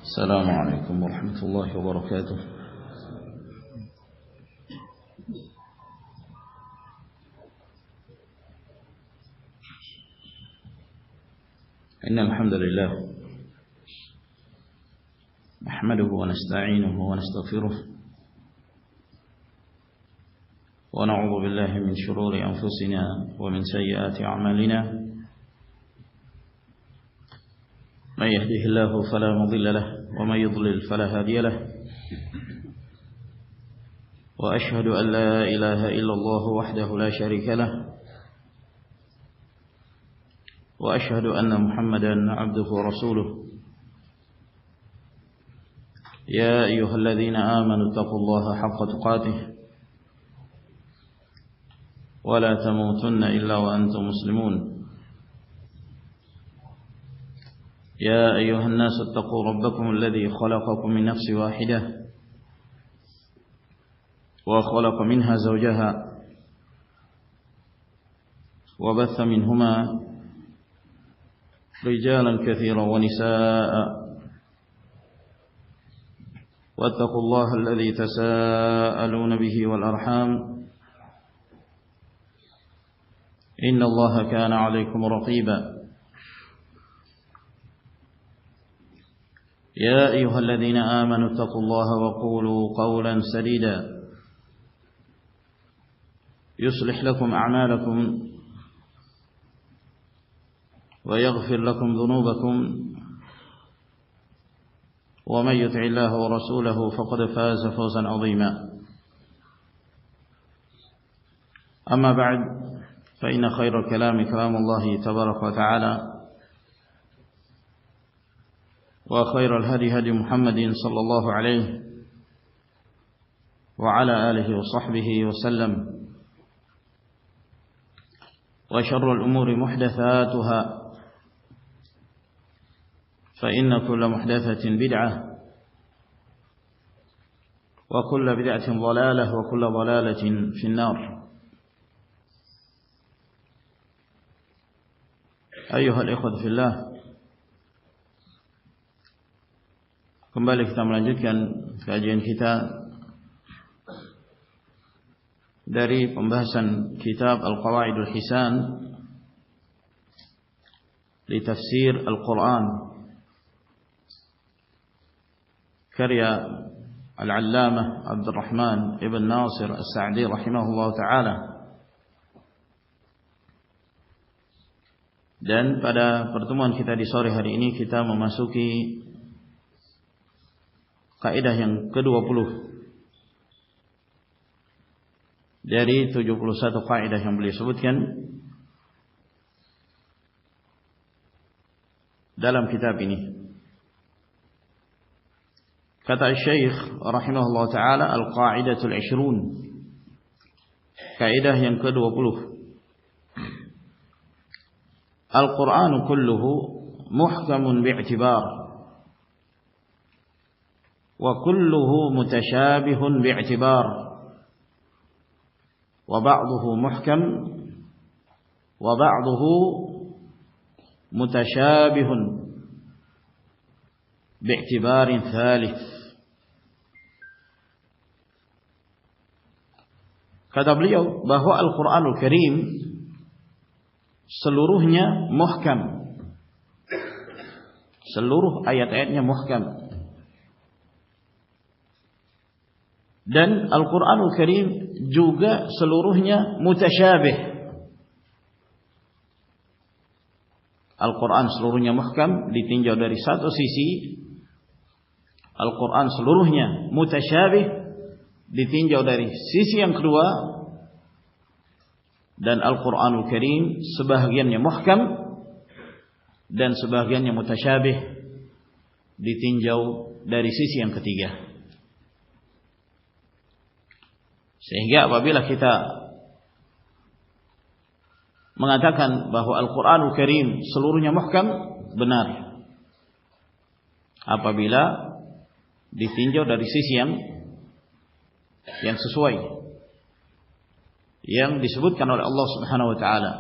السلام عليكم ورحمة الله وبركاته. إن الحمد لله نحمده ونستعينه ونستغفره ونعوذ بالله من شرور أنفسنا ومن سيئات أعمالنا. من يهده الله فلا مضل له ومن يضلل فلا هادي له. وأشهد أن لا إله إلا الله وحده لا شريك له. وأشهد أن محمدا عبده ورسوله. يا أيها الذين آمنوا اتقوا الله حق تقاته ولا تموتن إلا وأنتم مسلمون. يا أيها الناس اتقوا ربكم الذي خلقكم من نفس واحدة وخلق منها زوجها وبث منهما رجالا كثيرا ونساء واتقوا الله الذي تساءلون به والأرحام إن الله كان عليكم رقيبا. يا أيها الذين آمنوا اتقوا الله وقولوا قولا سديدا يصلح لكم أعمالكم ويغفر لكم ذنوبكم ومن يطع الله ورسوله فقد فاز فوزا عظيما. أما بعد فإن خير الكلام كلام الله تبارك وتعالى وخير الهدي هدي محمد صلى الله عليه وعلى آله وصحبه وسلم. وشر الأمور محدثاتها فإن كل محدثة بدعة وكل بدعة ضلالة وكل ضلالة في النار. أيها الإخوة في الله, kembali kita melanjutkan kajian kita dari pembahasan kitab Al-Qawaidul Hisan li Tafsir Al-Quran karya Al-Allamah Abdurrahman Ibn Nasir As-Sa'di rahimahullah ta'ala. Dan pada pertemuan kita di sore hari ini kita memasuki kaidah yang ke-20 dari 71 kaidah yang beliau sebutkan dalam kitab ini. Kata Syekh rahimahullah ta'ala, Al-Qa'idatul 20, kaidah yang ke-20. Al-Qur'anu kulluhu muhkamun bi'tibar وكله متشابه باعتبار وبعضه محكم وبعضه متشابه باعتبار ثالث. Kata beliau bahwa Al-Quranul Karim seluruhnya muhkam, seluruh ayat-ayatnya muhkam. Dan Al-Quranul Karim juga seluruhnya mutasyabih. Al-Quran seluruhnya muhkam ditinjau dari satu sisi. Al-Quran seluruhnya mutasyabih ditinjau dari sisi yang kedua. Dan Al-Quranul Karim sebahagiannya muhkam dan sebahagiannya mutasyabih ditinjau dari sisi yang ketiga. Sehingga apabila kita mengatakan bahwa Al-Quranul Karim seluruhnya muhkam, benar apabila ditinjau dari sisi yang sesuai yang disebutkan oleh Allah Subhanahu wa taala.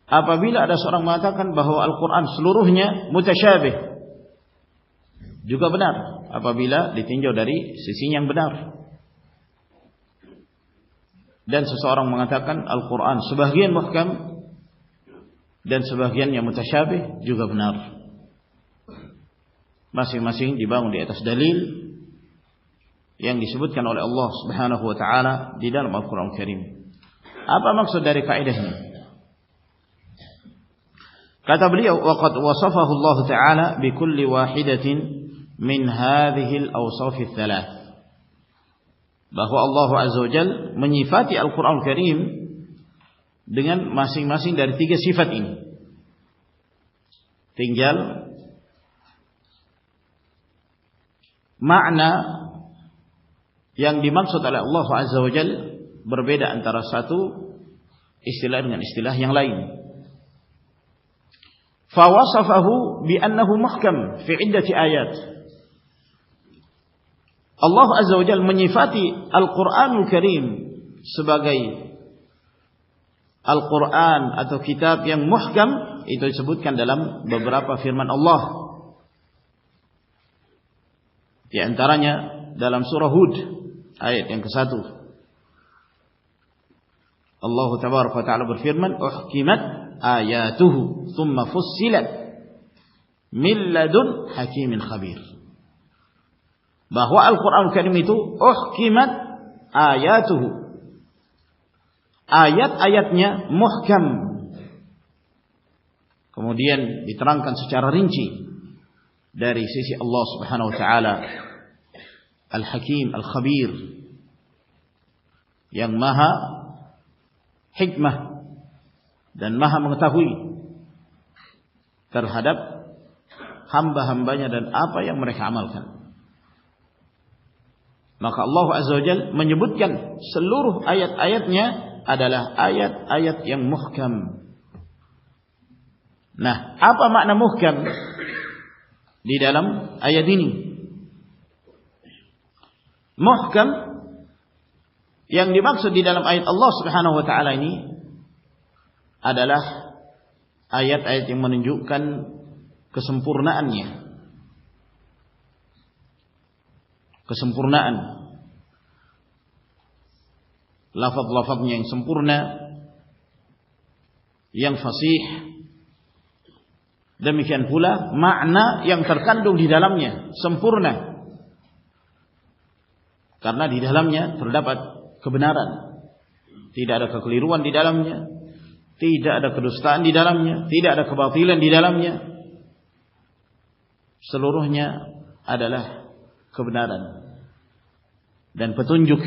Apabila ada seorang mengatakan bahwa Al-Quran seluruhnya mutasyabih, juga benar apabila ditinjau dari sisi yang benar. Dan seseorang mengatakan Al-Quran sebagian muhkam dan sebagian yang mutasyabih juga benar. Masing-masing dibangun di atas dalil yang disebutkan oleh Allah Subhanahu wa taala di dalam Al-Qur'an Karim. Apa maksud dari kaidah ini? Kata beliau, waqad wasafahu Allah taala bi kulli wahidatin min hadhihi al-awsaf ats-tsalath. Bahwa Allah Azza wa Jalla menyifati Al-Qur'an Karim dengan masing-masing dari 3 sifat ini. Tinggal makna yang dimaksud oleh Allah Azza wa Jalla berbeda antara satu istilah dengan istilah yang lain. Fawasafahu bi annahu muhkam fi iddati ayat. Allah Azza wa Jalla menyifati Al-Qur'anul Karim sebagai Al-Qur'an atau kitab yang muhkam, itu disebutkan dalam beberapa firman Allah. Di antaranya dalam surah Hud ayat yang ke-1. Allah Tabaraka wa Ta'ala berfirman, "Uhkimat ayatuhu thumma fussilat min ladun hakimin khabir." Bahwa Al-Qur'an Karim itu uhkimat ayatuhu, ayat-ayatnya muhkam, kemudian diterangkan secara rinci dari sisi Allah Subhanahu wa taala Al-Hakim Al-Khabir, yang maha hikmah dan maha mengetahui terhadap hamba-hambanya dan apa yang mereka amalkan. Maka Allah Azza wa Jalla menyebutkan seluruh ayat-ayatnya adalah ayat-ayat yang muhkam. Nah, apa makna muhkam di dalam ayat ini? Muhkam yang dimaksud di dalam ayat Allah Subhanahu wa taala ini adalah ayat-ayat yang menunjukkan kesempurnaannya. Kesempurnaan lafaz-lafaznya yang sempurna, yang fasih. Demikian pula makna yang terkandung di dalamnya sempurna, karena di dalamnya terdapat kebenaran, tidak ada kekeliruan di dalamnya, tidak ada kedustaan di dalamnya, tidak ada kebatilan di dalamnya. Seluruhnya adalah kebenaran dan petunjuk,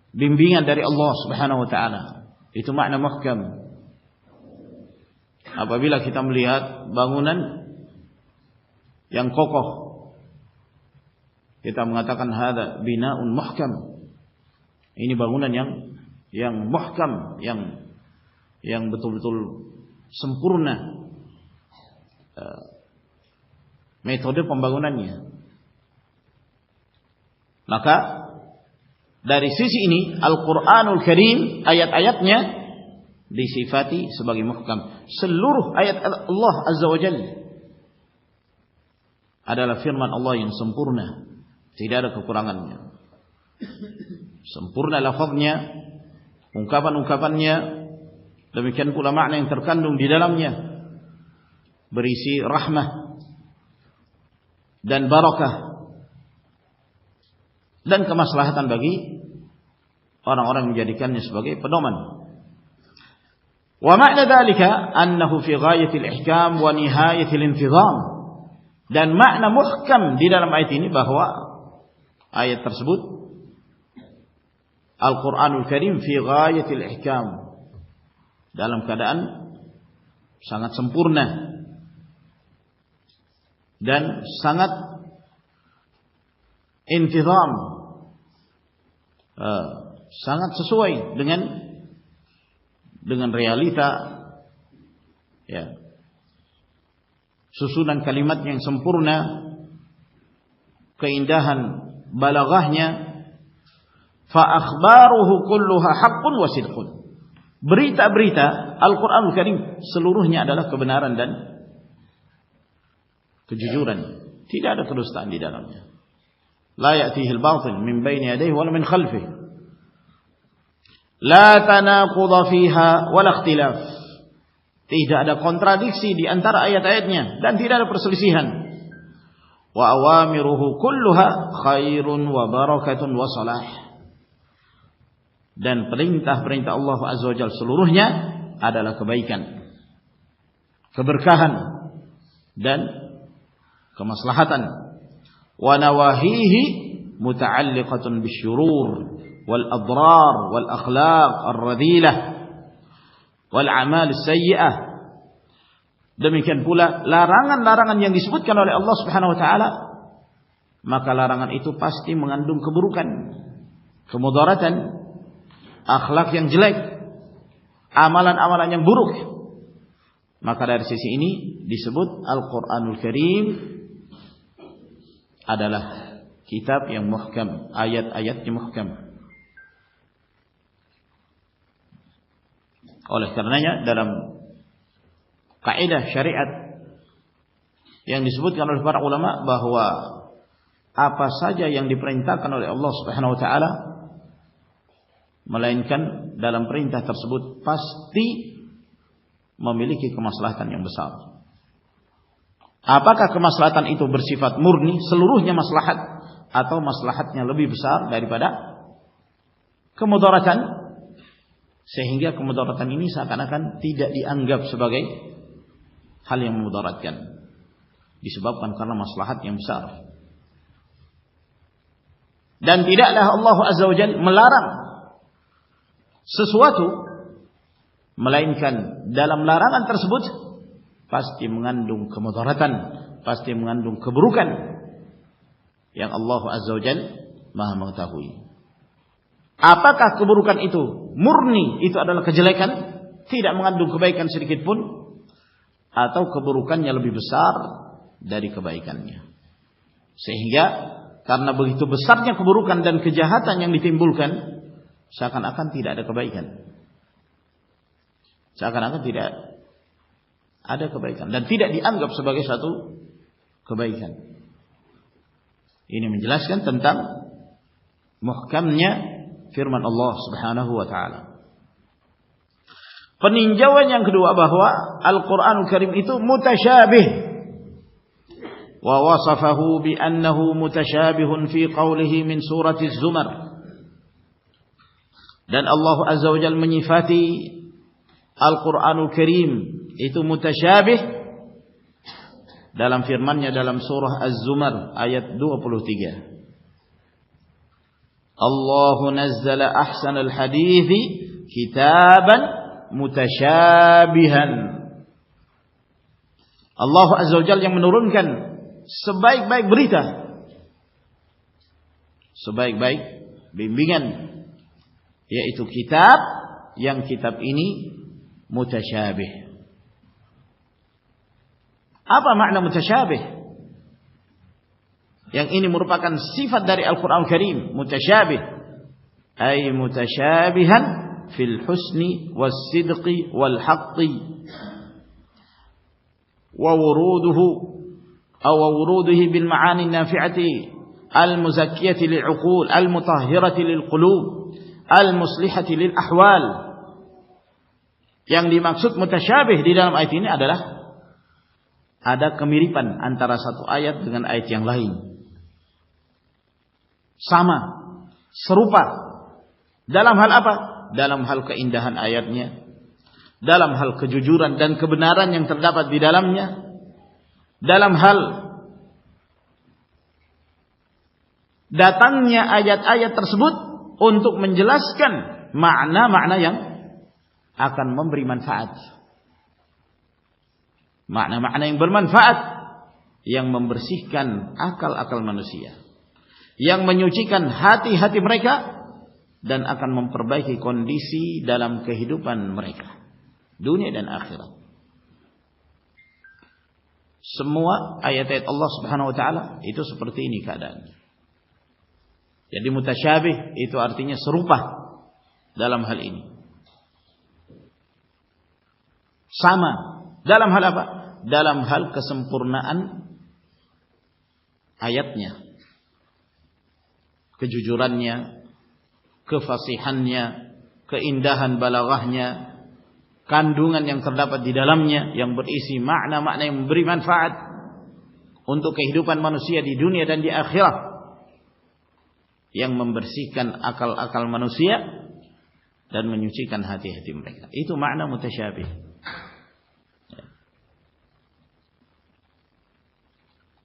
bimbingan dari Allah Subhanahu wa taala. Itu makna muhkam. Apabila kita melihat bangunan yang kokoh, kita mengatakan hada binaun muhkam. Ini bangunan yang muhkam, yang betul-betul sempurna metode pembangunannya. Maka dari sisi ini Al-Qur'anul Karim ayat-ayatnya disifati sebagai muhkam. Seluruh ayat Allah Azza wa Jalla adalah firman Allah yang sempurna, tidak ada kekurangannya. Sempurna lafaznya, ungkapan-ungkapannya, demikian pula makna yang terkandung di dalamnya, berisi rahmah dan barakah dan kemaslahatan bagi orang-orang yang menjadikannya sebagai pedoman. Wa ma'na dzalika annahu fi ghayatil ihkam wa nihayatil intizam. Dan makna muhkam di dalam ayat ini bahwa ayat tersebut Al-Qur'anul Karim fi ghayatil ihkam, dalam keadaan sangat sempurna dan sangat intizam, sangat sesuai dengan realita, ya, susunan kalimat yang sempurna, keindahan balaghahnya. Fa akhbaruhu kulluha haqqun wa sidqun. Berita-berita Al-Qur'anul Karim seluruhnya adalah kebenaran dan kejujuran. Tidak ada kedustaan di dalamnya. La ya'tihi al-batil min bayni yadayhi wa min khalfihi. La tanaqudha fiha wa la ikhtilaf. Tidak ada kontradiksi di antara ayat-ayatnya dan tidak ada perselisihan. Wa awamiruhu kulluha khairun wa barakatun wa salah. Dan perintah-perintah Allah Azza wa Jalla seluruhnya adalah kebaikan, keberkahan dan kemaslahatan. Wa nawahihi muta'alliqatun bisyurur wal adrar wal akhlaq ar-radilah wal a'mal as-sayyi'ah. Demikian pula larangan-larangan yang disebutkan oleh Allah Subhanahu wa taala, maka larangan itu pasti mengandung keburukan, kemudaratan, akhlak yang jelek, amalan-amalan yang buruk. Maka dari sisi ini disebut Al-Qur'anul Karim adalah kitab yang muhkam, ayat-ayatnya muhkam. Oleh karenanya dalam kaidah syariat yang disebutkan oleh para ulama bahwa apa saja yang diperintahkan oleh Allah Subhanahu wa taala, melainkan dalam perintah tersebut pasti memiliki kemaslahatan yang besar. Apakah kemaslahatan itu bersifat murni, seluruhnya maslahat, atau maslahatnya lebih besar daripada kemudaratan, sehingga kemudaratan ini seakan-akan tidak dianggap sebagai hal yang memudaratkan, disebabkan karena maslahat yang besar. Dan tidaklah Allah Azza wa Jalla melarang sesuatu, melainkan dalam larangan tersebut pasti mengandung kemudaratan, pasti mengandung keburukan yang Allah Azza wa Jalla Maha mengetahui. Apakah keburukan itu murni, itu adalah kejelekan, tidak mengandung kebaikan sedikit pun, atau keburukannya lebih besar dari kebaikannya, sehingga karena begitu besarnya keburukan dan kejahatan yang ditimbulkan, seakan-akan tidak ada kebaikan, seakan-akan tidak ada kebaikan dan tidak dianggap sebagai satu kebaikan. Ini menjelaskan tentang muhkamnya firman Allah Subhanahu wa taala. Peninjauan yang kedua bahwa Al-Qur'anul Karim itu mutasyabih, wa wasafahu bi annahu mutasyabihun fi qawlihi min surati Az-Zumar. Dan Allah Azza wa Jalla menyifati Al-Qur'anul Karim itu mutasyabih dalam firman-Nya dalam surah Az-Zumar ayat 23. Allahu nazzala ahsanal hadithi kitaban mutasyabihan. Allah Azza wa Jalla yang menurunkan sebaik-baik berita, sebaik-baik bimbingan, yaitu kitab yang kitab ini mutasyabih. Apa makna mutasyabih? Yang ini merupakan sifat dari Al-Qur'an Al-Karim, mutasyabih, ay mutasyabihan fil husni was sidqi wal haqqi wa wuruduhu aw wuruduhu bil ma'ani nafi'ati al muzakkiyati lil 'uqul al mutahhirati lil qulub al muslihati lil ahwal. Yang dimaksud mutasyabih di dalam ayat ini adalah ada kemiripan antara satu ayat dengan ayat yang lain. Sama, serupa. Dalam hal apa? Dalam hal keindahan ayatnya, dalam hal kejujuran dan kebenaran yang terdapat di dalamnya, dalam hal datangnya ayat-ayat tersebut untuk menjelaskan makna-makna yang akan memberi manfaat, makna-makna yang bermanfaat, yang membersihkan akal-akal manusia, yang menyucikan hati-hati mereka, dan akan memperbaiki kondisi dalam kehidupan mereka, dunia dan akhirat. Semua ayat-ayat Allah Subhanahu wa taala itu seperti ini keadaannya. Jadi mutasyabih itu artinya serupa dalam hal ini. Sama dalam hal apa? Dalam hal kesempurnaan ayatnya, kejujurannya, kefasihannya, keindahan balaghahnya, kandungan yang terdapat di dalamnya yang berisi makna-makna yang memberi manfaat untuk kehidupan manusia di dunia dan di akhirat, yang membersihkan akal-akal manusia dan menyucikan hati-hati mereka. Itu makna mutasyabih.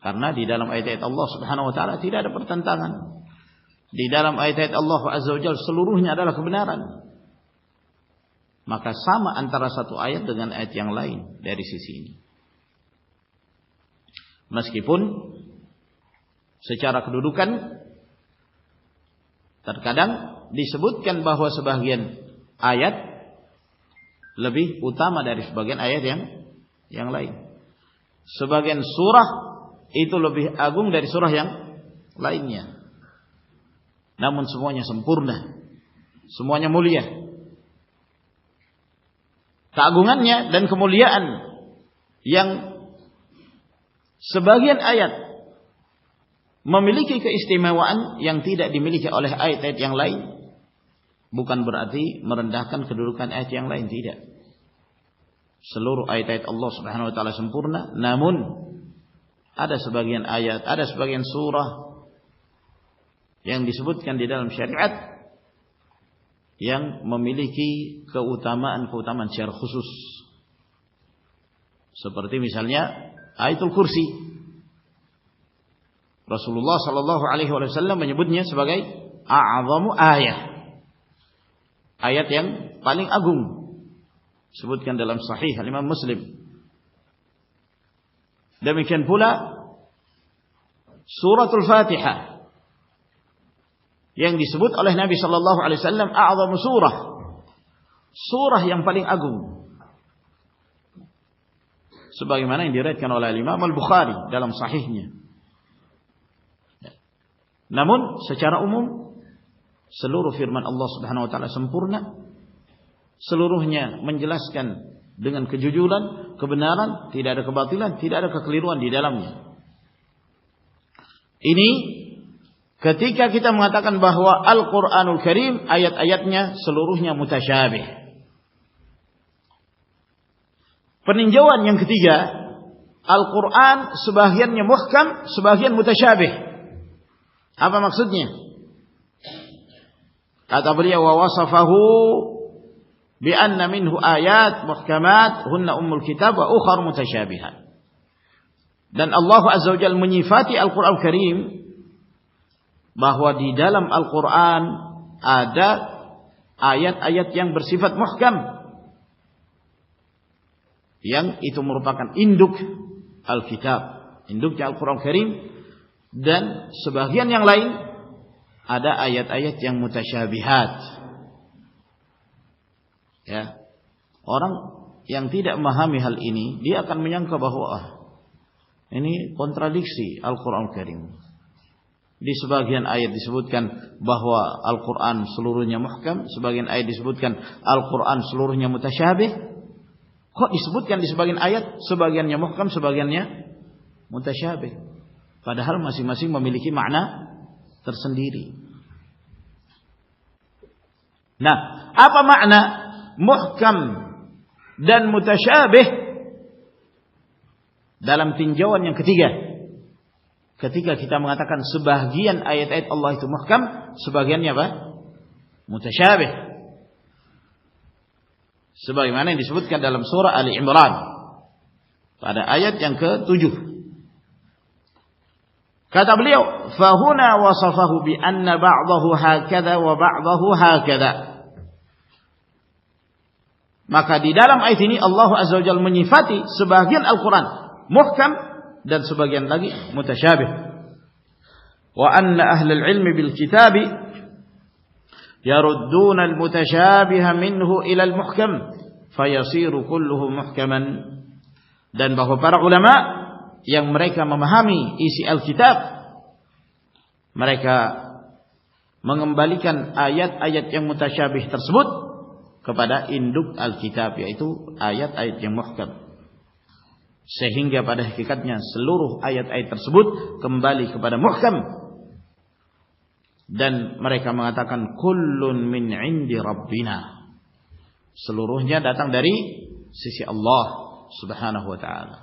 Karena di dalam ayat-ayat Allah Subhanahu wa taala tidak ada pertentangan. Di dalam ayat-ayat Allah Azza wa Jalla seluruhnya adalah kebenaran. Maka sama antara satu ayat dengan ayat yang lain dari sisi ini. Meskipun secara kedudukan terkadang disebutkan bahwa sebagian ayat lebih utama dari sebagian ayat yang lain. Sebagian surah itu lebih agung dari surah yang lainnya. Namun semuanya sempurna, semuanya mulia. Keagungannya dan kemuliaan yang sebagian ayat memiliki keistimewaan yang tidak dimiliki oleh ayat-ayat yang lain, bukan berarti merendahkan kedudukan ayat yang lain, tidak. Seluruh ayat-ayat Allah Subhanahu wa taala sempurna, namun ada sebagian ayat, ada sebagian surah yang disebutkan di dalam syariat yang memiliki keutamaan-keutamaan secara khusus. Seperti misalnya Ayatul Kursi. Rasulullah sallallahu alaihi wasallam menyebutnya sebagai a'zamu ayah. Ayat yang paling agung. Disebutkan dalam Sahih Imam Muslim. Demikian pula Suratul Fatihah yang disebut oleh Nabi sallallahu alaihi wasallam a'zamu surah. Surah yang paling agung. Sebagaimana yang diriwayatkan oleh Imam Al-Bukhari dalam sahihnya. Namun secara umum seluruh firman Allah Subhanahu wa taala sempurna. Seluruhnya menjelaskan dengan kejujuran, kebenaran, tidak ada kebatilan, tidak ada kekeliruan di dalamnya. Ini ketika kita mengatakan bahwa Al-Qur'anul Karim ayat-ayatnya seluruhnya mutasyabih. Peninjauan yang ketiga, Al-Qur'an sebagiannya muhkam, sebagian mutasyabih. Apa maksudnya? Kata beliau, wa wasafahu bi anna minhu ayat muhkamat hunna ummul kitab wa ukhar mutasyabihat. Dan Allah Azza wa Jalla menyifati Al-Qur'an Karim bahwa di dalam Al-Qur'an ada ayat-ayat yang bersifat muhkam, yang itu merupakan induk Al-Kitab, induknya Al-Qur'an Karim. Dan sebagian yang lain ada ayat-ayat yang mutasyabihat. Ya, orang yang tidak memahami hal ini, dia akan menyangka bahwa ini kontradiksi Al-Qur'an Karim. Di sebagian ayat disebutkan bahwa Al-Qur'an seluruhnya muhkam, sebagian ayat disebutkan Al-Qur'an seluruhnya mutasyabih. Kok disebutkan di sebagian ayat sebagiannya muhkam, sebagiannya mutasyabih? Padahal masing-masing memiliki makna tersendiri. Nah, apa makna muhkam dan mutasyabih dalam tinjauan yang ketiga? Ketika kita mengatakan sebagian ayat-ayat Allah itu muhkam, sebagiannya apa? Mutasyabih. Sebagaimana yang disebutkan dalam surah Ali Imran pada ayat yang ke-7. Kata beliau, fahuna wasafahu bi anna ba'dahu hakadha wa ba'dahu hakadha. Maka di dalam ayat ini Allah Azza wa Jalla menyifati sebagian Al-Qur'an muhkam dan sebagian lagi mutasyabih. Wa anna ahlul ilmi bil kitabi yarudduna al-mutasyabiha minhu ila al-muhkam fayasiru kulluhu muhkaman. Dan bahwa para ulama yang mereka memahami isi Alkitab, mereka mengembalikan ayat-ayat yang mutasyabih tersebut kepada induk Alkitab, yaitu ayat-ayat yang muhkam. Sehingga pada hakikatnya seluruh ayat-ayat tersebut kembali kepada muhkam. Dan mereka mengatakan kullun min indi rabbina. Seluruhnya datang dari sisi Allah Subhanahu wa ta'ala.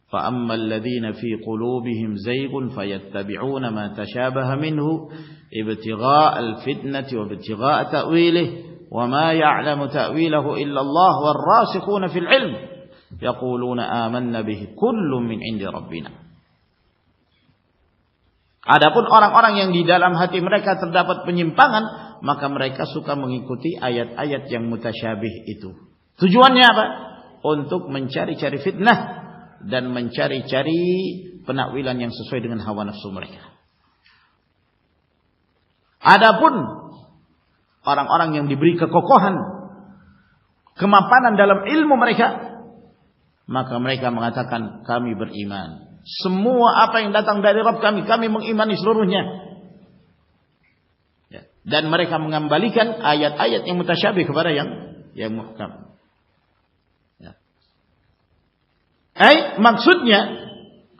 Fa ammal ladzina fi qulubihim zaygun fayattabi'una ma tashabaha minhu ibtigha'a al-fitnati wa ibtigha'a ta'wilihi wa ma ya'lamu ta'wilahu illa Allah war rasikhuna fil 'ilm yaquluna amanna bihi kullun min indi rabbina. Adapun orang-orang yang di dalam hati mereka terdapat penyimpangan, maka mereka suka mengikuti ayat-ayat yang mutasyabih itu. Tujuannya apa? Untuk mencari-cari fitnah dan mencari-cari penakwilan yang sesuai dengan hawa nafsu mereka. Adapun orang-orang yang diberi kekokohan, kemapanan dalam ilmu mereka, maka mereka mengatakan kami beriman. Semua apa yang datang dari Rabb kami, kami mengimani seluruhnya. Ya. Dan mereka mengembalikan ayat-ayat yang mutasyabih kepada yang muhkam. Ya. Maksudnya,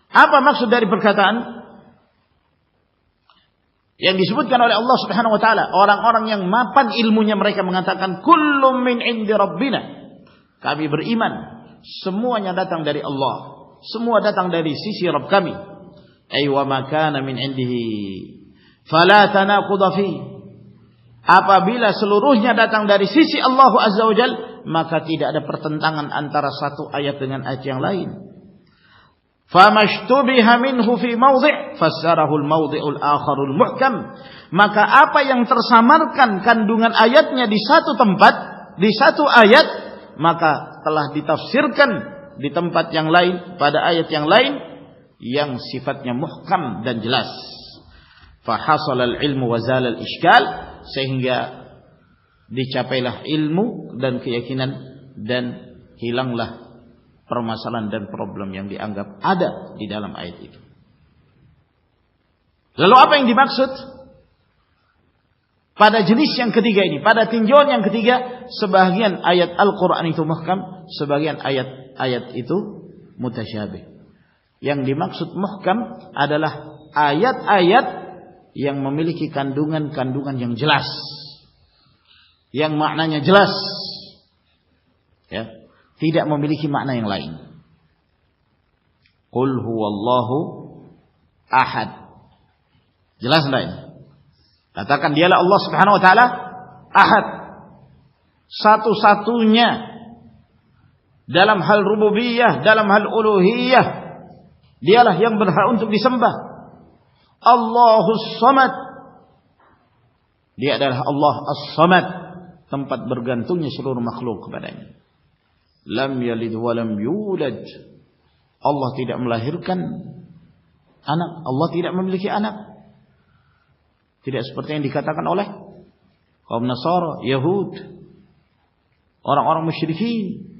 apa maksud dari perkataan yang disebutkan oleh Allah Subhanahu wa taala? Orang-orang yang mapan ilmunya mereka mengatakan kullum min indi rabbina. Kami beriman semuanya datang dari Allah. Semua datang dari sisi Rabb kami. Ay wa ma kana min indihi fala tanaqudha fi. Apabila seluruhnya datang dari sisi Allah Azza wa Jalla, maka tidak ada pertentangan antara satu ayat dengan ayat yang lain. Famashtubiha minhu fi mawdhi' fassarahu al-mawdhi'ul akharul muhkam. Maka apa yang tersamarkan kandungan ayatnya di satu tempat, di satu ayat, maka telah ditafsirkan di tempat yang lain, pada ayat yang lain yang sifatnya muhkam dan jelas. Fahasalal ilmu wa zalal iskal, sehingga dicapailah ilmu dan keyakinan dan hilanglah permasalahan dan problem yang dianggap ada di dalam ayat itu. Lalu apa yang dimaksud pada jenis yang ketiga ini, pada tinjauan yang ketiga? Sebagian ayat Al-Quran itu muhkam, sebagian ayat itu mutasyabih. Yang dimaksud muhkam adalah ayat-ayat yang memiliki kandungan-kandungan yang jelas, yang maknanya jelas, ya, tidak memiliki makna yang lain. Qul huwallahu ahad. Jelas enggak ini? Katakan dialah Allah Subhanahu wa taala ahad, satu-satunya dalam hal rububiyah, dalam hal uluhiyah. Dialah yang berhak untuk disembah. Allahus Samad. Dia adalah Allah As-Samad, tempat bergantungnya seluruh makhluk kepadanya. Lam yalid wa lam yulad. Allah tidak melahirkan anak, Allah tidak memiliki anak. Tidak seperti yang dikatakan oleh kaum Nasara, Yahud, orang-orang musyrikin.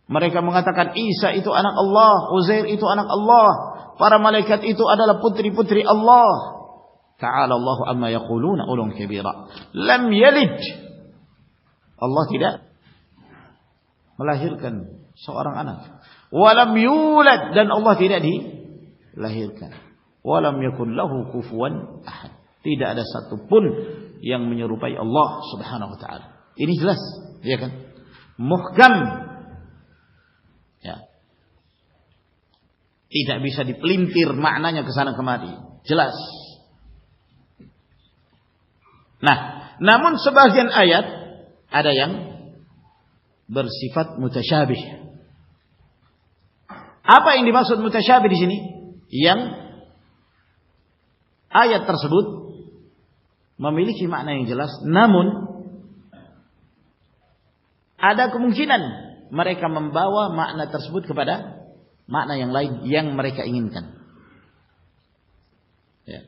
Mereka mengatakan Isa itu anak Allah, Uzair itu anak Allah, para malaikat itu adalah putri-putri Allah. Ta'ala Allahu amma yaquluna ulun kabira. Lam yalid. Allah tidak melahirkan seorang anak. Wa lam yulad, dan Allah tidak dilahirkan. Wa lam yakul lahu kufuwan ahad. Tidak ada satupun yang menyerupai Allah Subhanahu wa taala. Ini jelas, ya kan? Muhkam. Ya. Tidak bisa dipelintir maknanya ke sana kemari. Jelas. Nah, namun sebagian ayat ada yang bersifat mutasyabih. Apa yang dimaksud mutasyabih di sini? Yang ayat tersebut memiliki makna yang jelas, namun ada kemungkinan mereka membawa makna tersebut kepada makna yang lain yang mereka inginkan. Ya.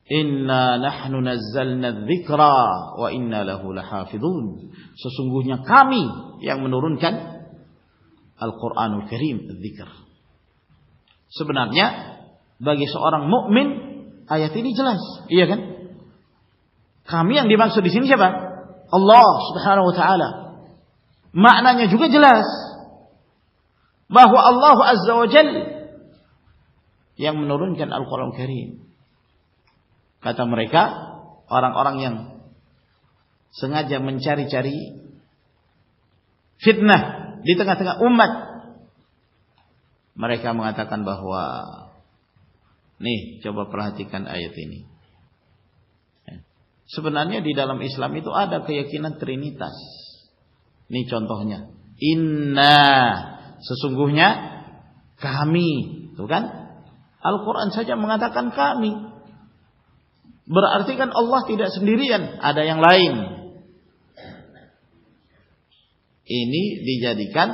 Inna nahnu nazzalna dzikra wa inna lahu lahafidhun. Sesungguhnya kami yang menurunkan Al-Qur'anul Karim, dzikr. Sebenarnya bagi seorang mukmin ayat ini jelas, iya kan? Kami yang dimaksud di sini siapa? Allah Subhanahu wa taala. maknanya juga jelas bahwa Allah Azza wa Jalla yang menurunkan Al-Quran Karim. Kata mereka, orang-orang yang sengaja mencari-cari fitnah di tengah-tengah umat, mereka mengatakan bahwa nih, coba perhatikan ayat ini. Sebenarnya di dalam Islam itu ada keyakinan Trinitas. Ini contohnya. Inna, sesungguhnya kami, itu kan? Al-Quran saja mengatakan kami. Berarti kan Allah tidak sendirian, ada yang lain. Ini dijadikan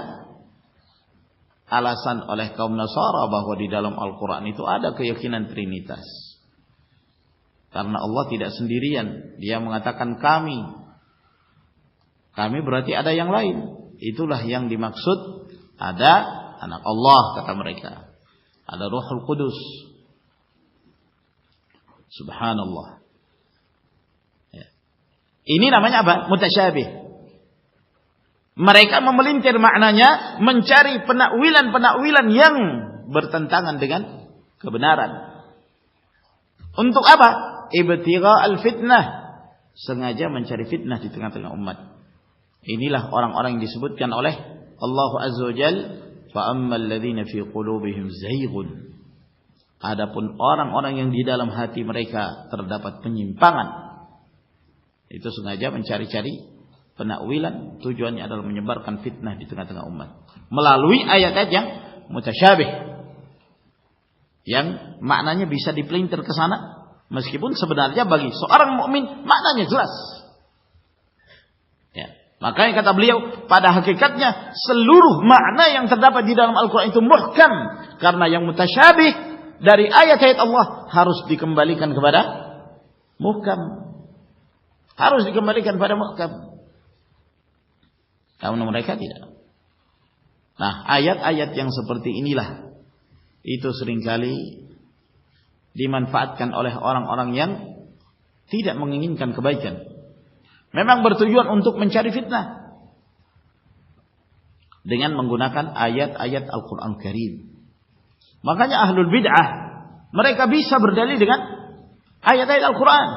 alasan oleh kaum Nasara bahwa di dalam Al-Quran itu ada keyakinan Trinitas. Karena Allah tidak sendirian, Dia mengatakan kami. Kami berarti ada yang lain. Itulah yang dimaksud ada anak Allah, kata mereka. Ada Ruhul Qudus. Subhanallah. Ya. Ini namanya apa? Mutasyabih. Mereka memelintir maknanya, mencari penakwilan-penakwilan yang bertentangan dengan kebenaran. Untuk apa? Ibtigha al-fitnah. Sengaja mencari fitnah di tengah-tengah umat. Inilah orang-orang yang disebutkan oleh Allah Azza wa Jalla, fa ammal ladzina fi qulubihim zayghun. Adapun orang-orang yang di dalam hati mereka terdapat penyimpangan, itu sengaja mencari-cari penakwilan, tujuannya adalah menyebarkan fitnah di tengah-tengah umat melalui ayat-ayat yang mutasyabih, yang maknanya bisa dipelintir ke sana, meskipun sebenarnya bagi seorang mukmin maknanya jelas. Ya, makanya kata beliau, pada hakikatnya seluruh makna yang terdapat di dalam Al-Quran itu muhkam, karena yang mutasyabih dari ayat-ayat Allah harus dikembalikan kepada muhkam, harus dikembalikan pada muhkam. Namun mereka tidak. Nah, ayat-ayat yang seperti inilah itu seringkali dimanfaatkan oleh orang-orang yang tidak menginginkan kebaikan. Memang bertujuan untuk mencari fitnah dengan menggunakan ayat-ayat Al-Quran Karim. Makanya ahlul bid'ah mereka bisa berdalil dengan ayat-ayat Al-Quran.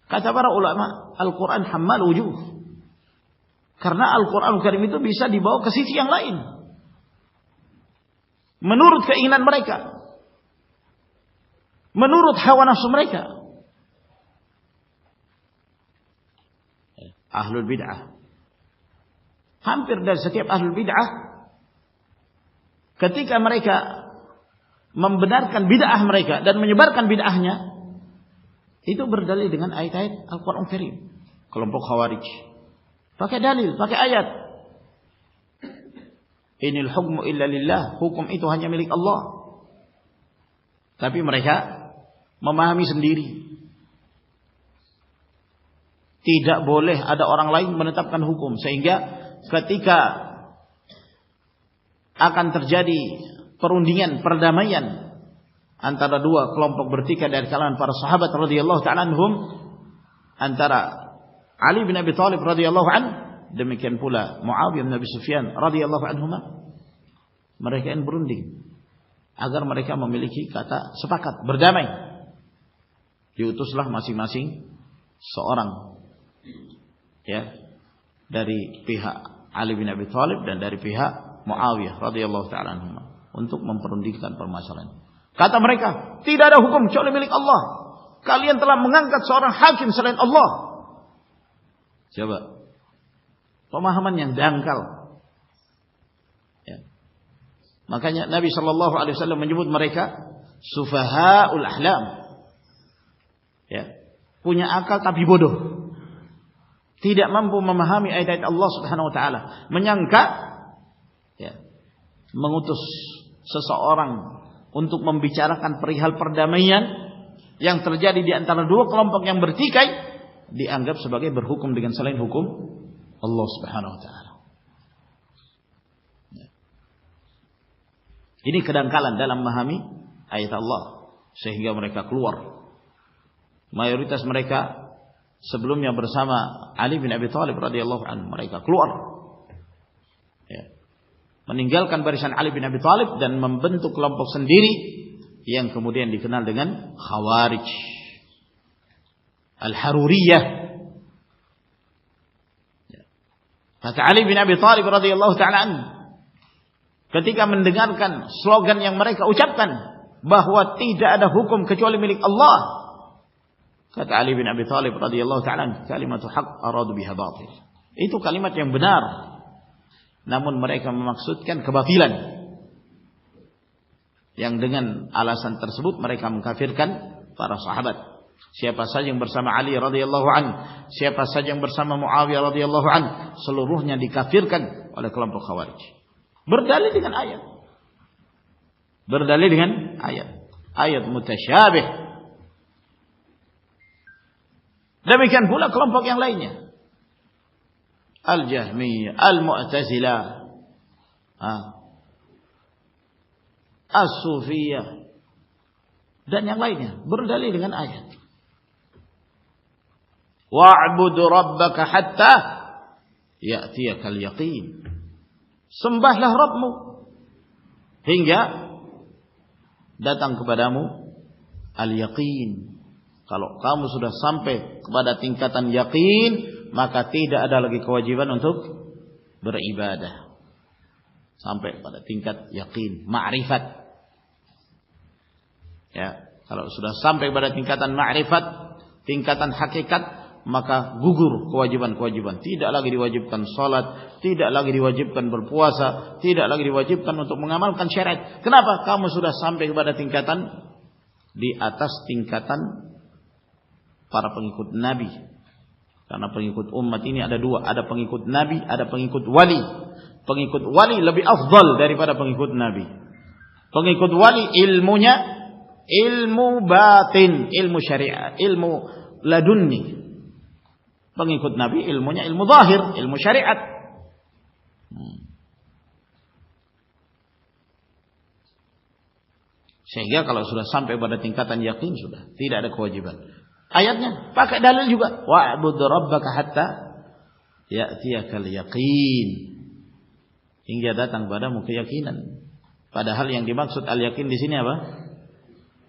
Kata para ulama, Al-Quran hammal wujuh. Karena Al-Quran Karim itu bisa dibawa ke sisi yang lain menurut keinginan mereka, menurut hawa nafsu mereka. Ahlul bid'ah, hampir dari setiap ahlul bid'ah, ketika mereka membenarkan bid'ah mereka dan menyebarkan bid'ahnya, itu berdalil dengan ayat-ayat Al-Quran Karim. Kelompok Khawarij pakai dalil, pakai ayat. Inil hukmu illa lillah, hukum itu hanya milik Allah. Tapi mereka memahami sendiri, tidak boleh ada orang lain menetapkan hukum, sehingga ketika akan terjadi perundingan, perdamaian antara dua kelompok bertikai dari kalangan para sahabat radhiyallahu ta'ala anhum, antara Ali bin Abi Thalib radhiyallahu an, demikian pula Muawiyah bin Abi Sufyan radhiyallahu anhuma, mereka yang berunding agar mereka memiliki kata sepakat berdamai. Diutuslah masing-masing seorang, ya, dari pihak Ali bin Abi Thalib dan dari pihak Muawiyah radhiyallahu ta'ala anhuma untuk memperundingkan permasalahan. Kata mereka, tidak ada hukum kecuali milik Allah. Kalian telah mengangkat seorang hakim selain Allah. Coba, pemahaman yang dangkal. Ya. Makanya Nabi Shallallahu Alaihi Wasallam menyebut mereka sufahaul ahlam. Ya, punya akal tapi bodoh. Tidak mampu memahami ayat-ayat Allah Subhanahu Wa Taala. Menyangka, ya, mengutus seseorang untuk membicarakan perihal perdamaian yang terjadi di antara dua kelompok yang bertikai, dianggap sebagai berhukum dengan selain hukum Allah Subhanahu Wa Taala. Ini kedangkalan dalam memahami ayat Allah, sehingga mereka keluar. Mayoritas mereka sebelumnya bersama Ali bin Abi Thalib radhiyallahu anhu, mereka keluar, ya, meninggalkan barisan Ali bin Abi Thalib dan membentuk kelompok sendiri yang kemudian dikenal dengan Khawarij, Al-Haruriyah. Kata Ali bin Abi Thalib radhiyallahu ta'ala anhu, ketika mendengarkan slogan yang mereka ucapkan bahwa tidak ada hukum kecuali milik Allah, kata Ali bin Abi Thalib radhiyallahu ta'ala anhu, kalimatu haqq aradu biha batil. Itu kalimat yang benar, namun mereka memaksudkan kebatilan, yang dengan alasan tersebut mereka mengkafirkan para sahabat. Siapa saja yang bersama Ali radhiyallahu anhu, siapa saja yang bersama Muawiyah radhiyallahu anhu, seluruhnya dikafirkan oleh kelompok Khawarij. Berdalil dengan ayat. Berdalil dengan ayat. Ayat mutasyabih. Demikian pula kelompok yang lainnya. Al-Jahmiyah, Al-Mu'tazilah, As-Sufiyah, dan yang lainnya berdalil dengan ayat. Wa'bud rabbaka hatta ya'tiyakal yaqin. Sembahlah Rabbmu hingga datang kepadamu al-yaqin. Kalau kamu sudah sampai kepada tingkatan yaqin, maka tidak ada lagi kewajiban untuk beribadah. Sampai pada tingkat yaqin, ma'rifat. Ya, kalau sudah sampai pada tingkatan ma'rifat, tingkatan hakikat, maka gugur kewajiban-kewajiban. Tidak lagi diwajibkan salat, tidak lagi diwajibkan berpuasa, tidak lagi diwajibkan untuk mengamalkan syariat. Kenapa? Kamu sudah sampai kepada tingkatan di atas tingkatan para pengikut Nabi. Karena pengikut umat ini ada dua, ada pengikut Nabi, ada pengikut wali. Pengikut wali lebih afdal daripada pengikut Nabi. Pengikut wali ilmunya ilmu batin, ilmu syariat, ilmu ladunni. Pengikut Nabi ilmunya ilmu zahir, ilmu syariat. Sehingga kalau sudah sampai pada tingkatan yakin, sudah tidak ada kewajiban. Ayatnya pakai dalil juga. Wa'bud rabbaka hatta ya'tiyakal yaqin. Hingga datang padamu keyakinan. Padahal yang dimaksud al-yakin di sini apa?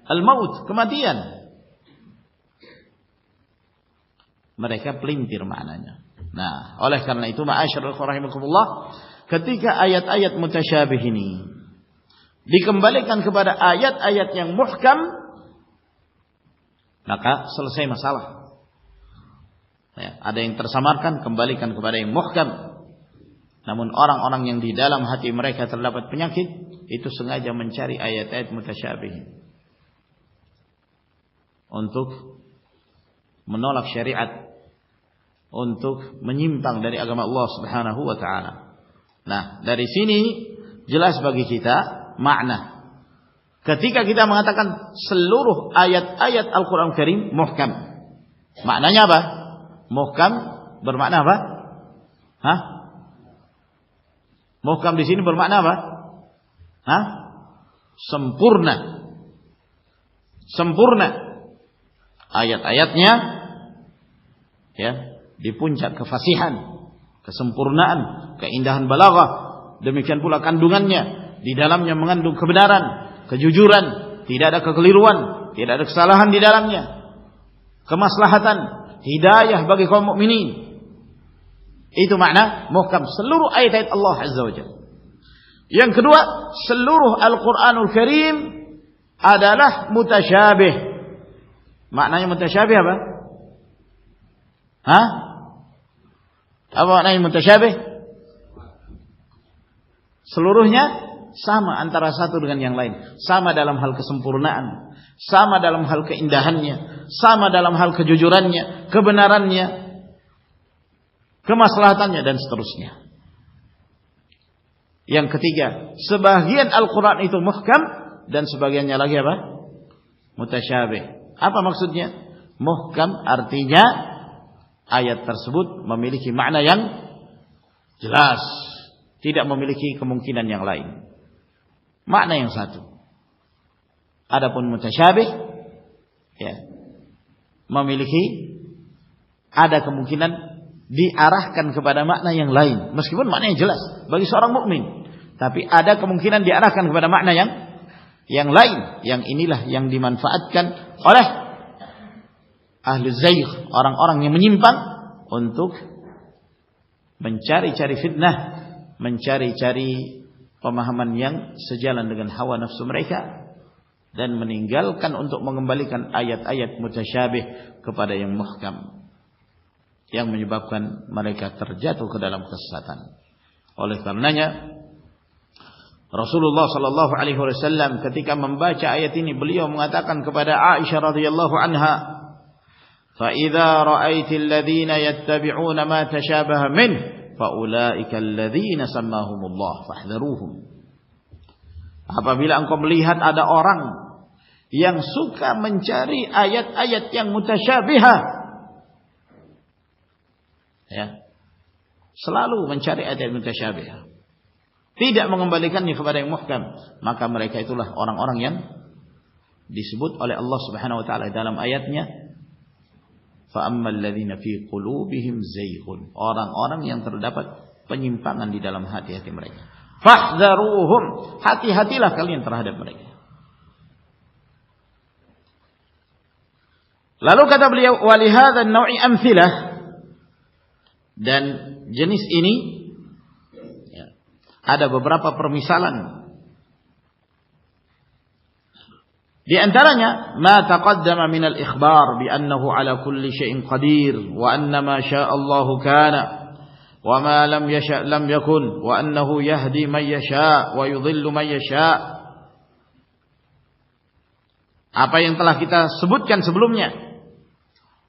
Al-maut, kematian. Mereka pelintir maknanya. Nah, oleh karena itu ma'asyiral rahimakumullah, ketika ayat-ayat mutasyabih ini dikembalikan kepada ayat-ayat yang muhkam, maka selesai masalah. Ya, ada yang tersamarkan, kembalikan kepada yang muhkam. Namun orang-orang yang di dalam hati mereka terdapat penyakit, itu sengaja mencari ayat-ayat mutasyabih untuk menolak syariat, untuk menyimpang dari agama Allah Subhanahu wa taala. Nah, dari sini jelas bagi kita makna. Ketika kita mengatakan seluruh ayat-ayat Al-Qur'an Karim muhkam. Maknanya apa? Muhkam bermakna apa? Hah? Muhkam di sini bermakna apa? Hah? Sempurna. Sempurna. Ayat-ayatnya ya, di puncak kefasihan, kesempurnaan, keindahan balaghah. Demikian pula kandungannya, di dalamnya mengandung kebenaran, kejujuran, tidak ada kekeliruan, tidak ada kesalahan di dalamnya. Kemaslahatan, hidayah bagi kaum mukminin. Itu makna muhkam, seluruh ayat-ayat Allah Azza wa Jalla. Yang kedua, seluruh Al-Qur'anul Karim adalah mutasyabih. Maknanya mutasyabih apa? Hah? Apa maknanya mutasyabih? Seluruhnya sama antara satu dengan yang lain. Sama dalam hal kesempurnaan, sama dalam hal keindahannya, sama dalam hal kejujurannya, kebenarannya, kemaslahatannya, dan seterusnya. Yang ketiga, sebagian Al-Quran itu muhkam dan sebagiannya lagi apa? Mutasyabih. Apa maksudnya? Muhkam artinya ayat tersebut memiliki makna yang jelas, tidak memiliki kemungkinan yang lain. Makna yang satu. Adapun mutasyabih ya, memiliki ada kemungkinan diarahkan kepada makna yang lain, meskipun maknanya jelas bagi seorang mukmin, tapi ada kemungkinan diarahkan kepada makna yang lain. Yang inilah yang dimanfaatkan oleh ahli zaygh, orang-orang yang menyimpang, untuk mencari-cari fitnah, mencari-cari pemahaman yang sejalan dengan hawa nafsu mereka, dan meninggalkan untuk mengembalikan ayat-ayat mutasyabih kepada yang muhkam, yang menyebabkan mereka terjatuh ke dalam kesesatan. Oleh karenanya Rasulullah sallallahu alaihi wasallam ketika membaca ayat ini, beliau mengatakan kepada Aisyah radhiyallahu anha, "Fa idza ra'aitil ladzina yattabi'una ma tashabaha min fa ulaika alladzina sammahumullah fahdharuhum." Apabila engkau melihat ada orang yang suka mencari ayat-ayat yang mutasyabihah, ya, selalu mencari ayat mutasyabihah, tidak mengembalikannya kepada yang muhkam, maka mereka itulah orang-orang yang disebut oleh Allah Subhanahu wa taala dalam ayatnya, fa ammal ladzina fi qulubihim zayghun, orang-orang yang terdapat penyimpangan di dalam hati-hati mereka, fahdharuhum, hati-hatilah kalian terhadap mereka. Lalu kata beliau, wa li hadzal naw'i amthilah, dan jenis ini ada beberapa permisalan. Di antaranya ma taqaddama min al-ikhbar bi annahu ala kulli syai'in qadir wa anna ma syaa Allah kana wa ma lam yasha lam yakun wa annahu yahdi man yasha wa yudhillu man yasha. Apa yang telah kita sebutkan sebelumnya,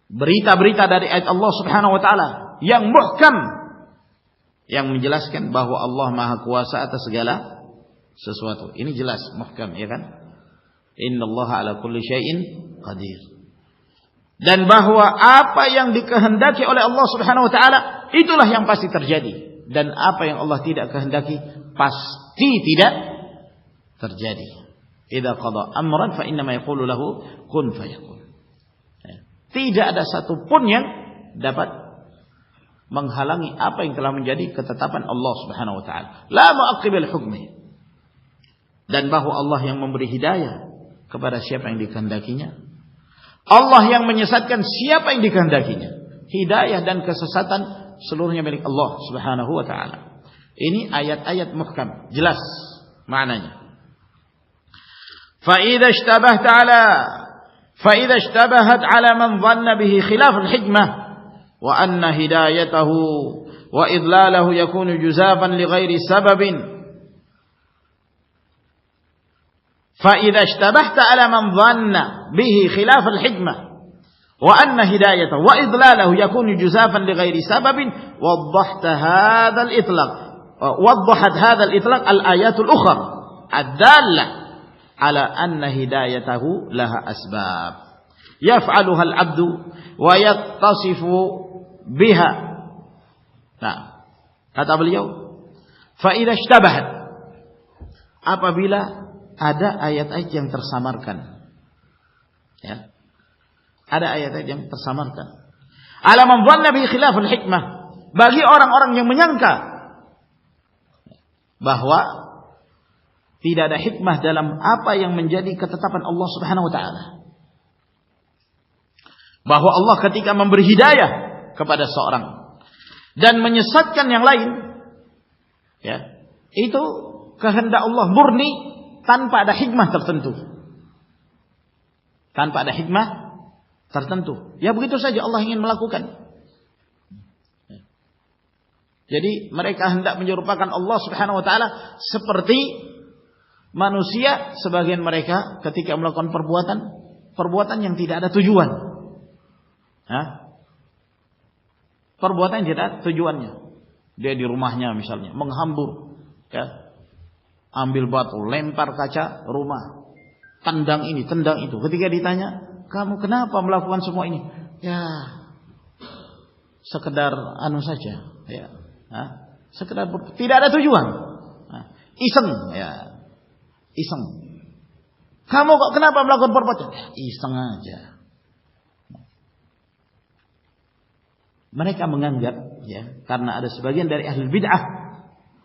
berita-berita dari ayat Allah Subhanahu wa taala yang muhkam, yang menjelaskan bahwa Allah Maha Kuasa atas segala sesuatu. Ini jelas muhkam, ya kan? Innallaha ala kulli syai'in qadir. Dan bahwa apa yang dikehendaki oleh Allah Subhanahu wa taala itulah yang pasti terjadi, dan apa yang Allah tidak kehendaki pasti tidak terjadi. Idza qada amran fa inna ma yaqulu lahu kun fayakun. Tidak ada satupun yang dapat menghalangi apa yang telah menjadi ketetapan Allah Subhanahu wa taala. La mu'aqqibil hukmi. Dan bahwa Allah yang memberi hidayah kepada siapa yang dikehendakinya. Allah yang menyesatkan siapa yang dikehendakinya. Hidayah dan kesesatan seluruhnya milik Allah Subhanahu wa taala. Ini ayat-ayat muhkam, jelas maknanya. Fa idza ishtabahat ala man dhanna bihi khilaf al-hikmah wa anna hidayatahu wa idlalahu yakunu juzafan li ghairi sababin. Fa idza ishtabahta ala man dhanna bihi khilaf al-hikmah wa anna hidayatahu wa idlalahu yakunu juzafan li ghairi sababin waddahat hadha al-itlaq al-ayat al-ukhra ad-dallah ala anna hidayatahu laha asbab yaf'aluha al-'abdu wa yattasifu biha. Nah, kata beliau, fa idza ishtabahat, apabila ada ayat-ayat yang tersamarkan, ya, ada ayat-ayat yang tersamarkan, ala man dhanna bi khilafil hikmah, bagi orang-orang yang menyangka bahwa tidak ada hikmah dalam apa yang menjadi ketetapan Allah Subhanahu wa taala. Bahwa Allah ketika memberi hidayah kepada seorang dan menyesatkan yang lain, ya, itu kehendak Allah murni tanpa ada hikmah tertentu. Tanpa ada hikmah tertentu. Ya begitu saja Allah ingin melakukan. Jadi mereka hendak menyerupakan Allah Subhanahu wa taala seperti manusia. Sebagian mereka ketika melakukan perbuatan yang tidak ada tujuan, perbuatan yang tidak ada tujuannya. Dia di rumahnya misalnya menghambur, ya, ambil batu, lempar kaca rumah, tendang ini, tendang itu. Ketika ditanya, kamu kenapa melakukan semua ini? Ya, sekedar anu saja, ya, sekedar tidak ada tujuan, iseng, ya. Iseng. Kamu kok kenapa melakukan perbuatan? Ya, iseng aja. mereka menganggap, ya, karena ada sebagian dari ahli bid'ah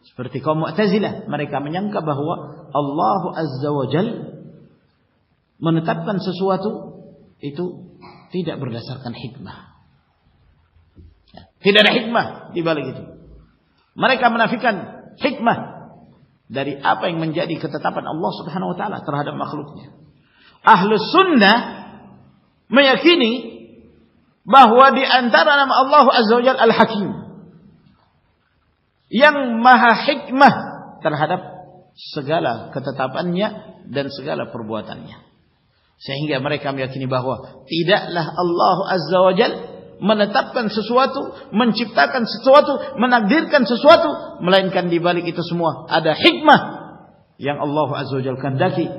seperti kaum Mu'tazilah, mereka menyangka bahwa Allah Azza wa Jalla menetapkan sesuatu itu tidak berdasarkan hikmah. Tidak ada hikmah di balik itu. Mereka menafikan hikmah dari apa yang menjadi ketetapan Allah Subhanahu wa taala terhadap makhluknya. Ahlus sunnah meyakini bahwa di antara nama Allah Azza wa Jalla Al-Hakim, yang maha hikmah terhadap segala ketetapannya dan segala perbuatannya. Sehingga mereka meyakini bahwa tidaklah Allah Azza wa Jalla menetapkan sesuatu, menciptakan sesuatu, menakdirkan sesuatu, melainkan di balik itu semua ada hikmah yang Allah Azza wa Jalla kehendaki,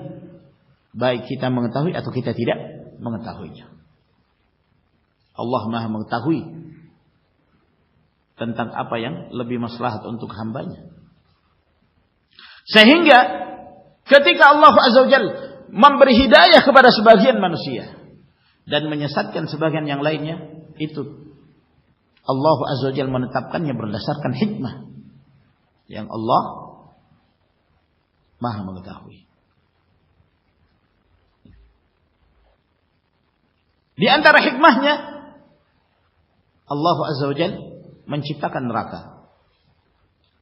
baik kita mengetahui atau kita tidak mengetahuinya. Allah Maha mengetahui tentang apa yang lebih maslahat untuk hambanya. Sehingga ketika Allah Azza wa Jalla memberi hidayah kepada sebagian manusia dan menyesatkan sebagian yang lainnya, itu Allah Azza wa Jalla menetapkannya berdasarkan hikmah yang Allah Maha mengetahui. Di antara hikmahnya, Allah Azza wa Jalla menciptakan neraka.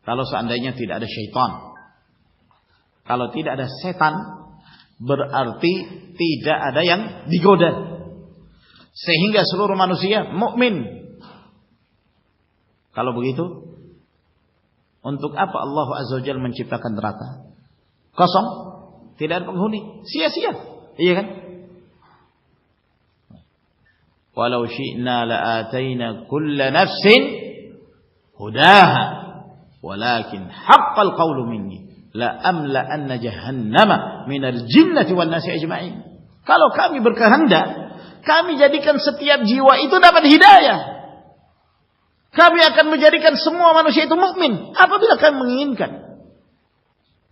Kalau seandainya tidak ada syaitan, kalau tidak ada setan, berarti tidak ada yang digoda, sehingga seluruh manusia mukmin. Kalau begitu, untuk apa Allah Azza wa Jalla menciptakan neraka? Kosong, tidak ada penghuni, sia-sia, iya kan? Walau syi'na la'ataina kulla nafsin hudaha walakin haqqal qawlu minni la amla anna jahannama minal jinnati wan nasi ajma'in. Kalau kami berkehendak, kami jadikan setiap jiwa itu dapat hidayah. Kami akan menjadikan semua manusia itu mukmin apabila kami menginginkan.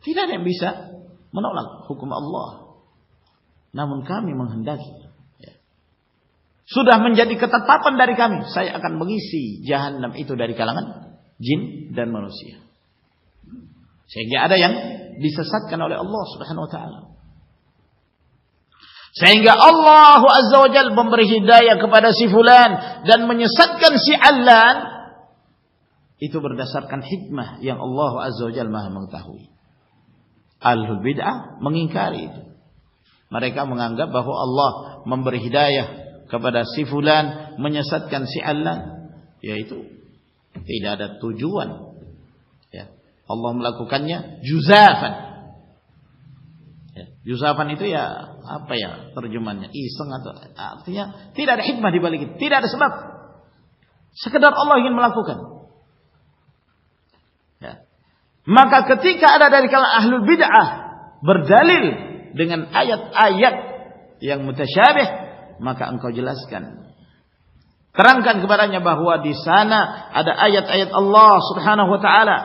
Tidak ada yang bisa menolak hukum Allah. Namun kami menghendaki, sudah menjadi ketetapan dari kami, saya akan mengisi jahanam itu dari kalangan jin dan manusia. Sehingga ada yang disesatkan oleh Allah Subhanahu wa taala. Sehingga Allah Azza wa Jalla memberi hidayah kepada si fulan dan menyesatkan si allan, itu berdasarkan hikmah yang Allah Azza wa Jalla Maha mengetahui. Ahlul bid'ah mengingkari itu. Mereka menganggap bahwa Allah memberi hidayah kepada si fulan, menyesatkan si allan, yaitu tidak ada tujuan, ya. Allah melakukannya juzafan, ya. Juzafan itu ya apa ya terjemahannya, iseng atau artinya tidak ada hikmah di balik itu, tidak ada sebab, sekedar Allah ingin melakukan, ya. Maka ketika ada dari kalangan ahlul bid'ah berdalil dengan ayat-ayat yang mutasyabih, maka engkau jelaskan, terangkan kepadanya bahwa di sana ada ayat-ayat Allah Subhanahu wa taala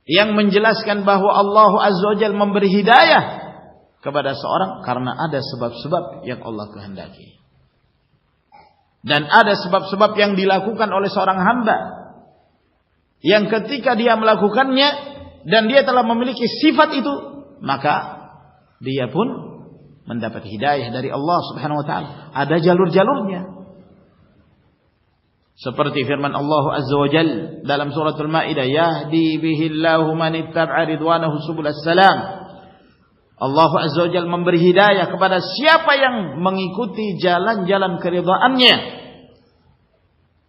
yang menjelaskan bahwa Allah Azza wa Jalla memberi hidayah kepada seorang karena ada sebab-sebab yang Allah kehendaki. Dan ada sebab-sebab yang dilakukan oleh seorang hamba yang ketika dia melakukannya dan dia telah memiliki sifat itu, maka dia pun mendapat hidayah dari Allah Subhanahu wa taala. Ada jalur-jalurnya. Seperti firman Allah Azza wa Jalla dalam suratul Maidah, yahdi bihillahu man ittaba'a ridwanahu subulas salam. Allah Azza wa Jalla memberi hidayah kepada siapa yang mengikuti jalan-jalan keridhaannya,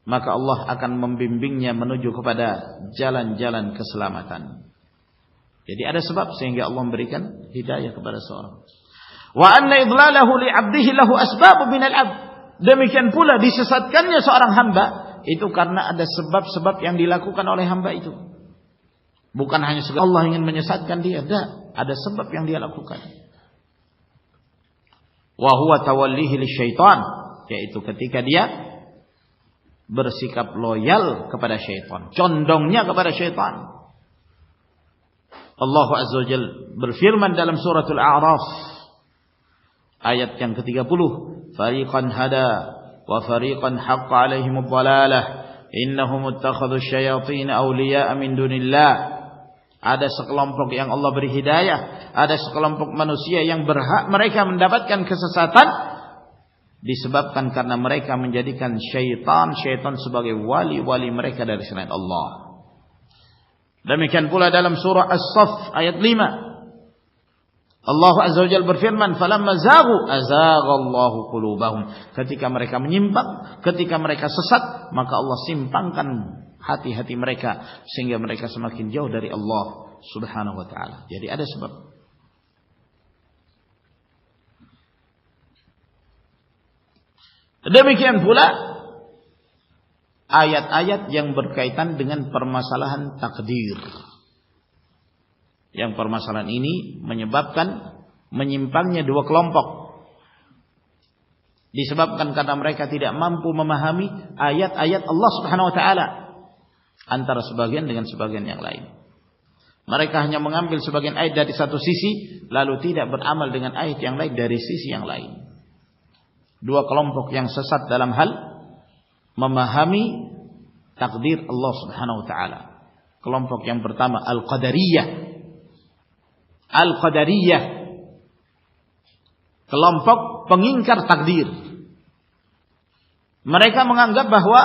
maka Allah akan membimbingnya menuju kepada jalan-jalan keselamatan. Jadi ada sebab sehingga Allah memberikan hidayah kepada seorang. Wa anna idlalahu li 'abdihi lahu asbab minal 'abd. Demikian pula disesatkannya seorang hamba itu karena ada sebab-sebab yang dilakukan oleh hamba itu. Bukan hanya sekedar Allah ingin menyesatkan dia, ada sebab yang dia lakukan. Wa huwa tawallihi lisyaitan, yaitu ketika dia bersikap loyal kepada syaitan, condongnya kepada syaitan. Allah Azza wa Jalla berfirman dalam suratul A'raf ayat yang ke-30, fariqan hada wa fariqan haqqa 'alaihimud dhalalah innahum ittakhadhu asyayatin awliya'a min dunillah. Ada sekelompok yang Allah beri hidayah, ada sekelompok manusia yang berhak mereka mendapatkan kesesatan disebabkan karena mereka menjadikan syaitan sebagai wali-wali mereka dari selain Allah. Demikian pula dalam surah As-Saff ayat 5. Allah Azza wa Jalla berfirman, "Falamma zaghu azaghallahu qulubahum." Ketika mereka menyimpang, ketika mereka sesat, maka Allah simpangkan hati-hati mereka sehingga mereka semakin jauh dari Allah Subhanahu wa taala. Jadi ada sebab. Demikian pula ayat-ayat yang berkaitan dengan permasalahan takdir. Yang permasalahan ini menyebabkan menyimpangnya dua kelompok. Disebabkan karena mereka tidak mampu memahami ayat-ayat Allah Subhanahu wa taala antara sebagian dengan sebagian yang lain. Mereka hanya mengambil sebagian ayat dari satu sisi lalu tidak beramal dengan ayat yang lain dari sisi yang lain. Dua kelompok yang sesat dalam hal memahami takdir Allah Subhanahu wa taala. Kelompok yang pertama Al-Qadariyah. Kelompok pengingkar takdir. Mereka menganggap bahwa